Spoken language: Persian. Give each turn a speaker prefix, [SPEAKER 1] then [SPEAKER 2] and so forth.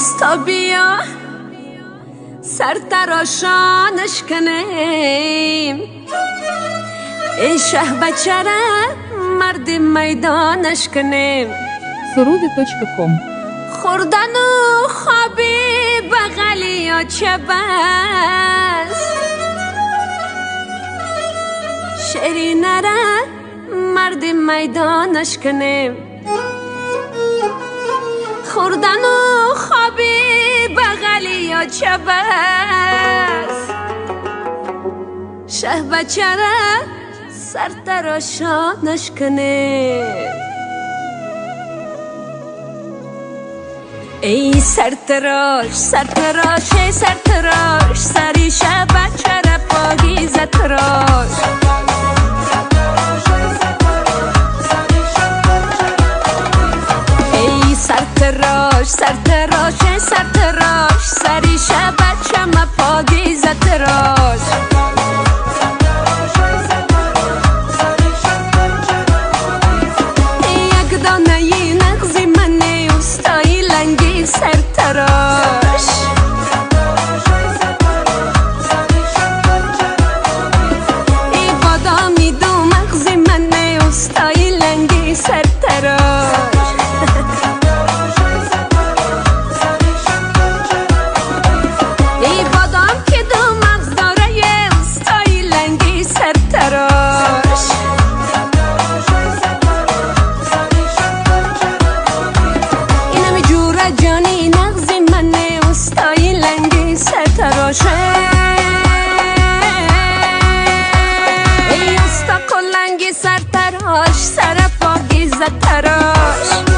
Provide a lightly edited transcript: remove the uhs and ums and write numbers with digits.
[SPEAKER 1] اوستا بیا سر تراشانش کنیم، ای شه بچه را مرد میدانش کنیم.
[SPEAKER 2] سرود.com
[SPEAKER 1] خوردن و خوابی بغلی یا چه بس، شیرینه را مرد میدانش کنیم. خوردن و خوابی بغلی یا چه بس، شه بچه را سر تراشانش کنیم. ای سر تراش سر تراش ای سر تراش، سری شه بچه را پاکیزه تراش. ای سر تراش سر تراش ای سر تراش، سری شه بچه ما پاکیزه تراش. یک دانه ی نغزی منی اوستایی لنگی سر تراش. ای بادامی دو مغزی منی اوستایی لنگی سر تراش. ای بادام که دو مغز داره اوستایی لنگی سر تراش. اینمی جوره جانی نغزی منه اوستایی لنگی سر تراشه. ای اوستا کلنگی سر تراش، سر پاکیزه تراش.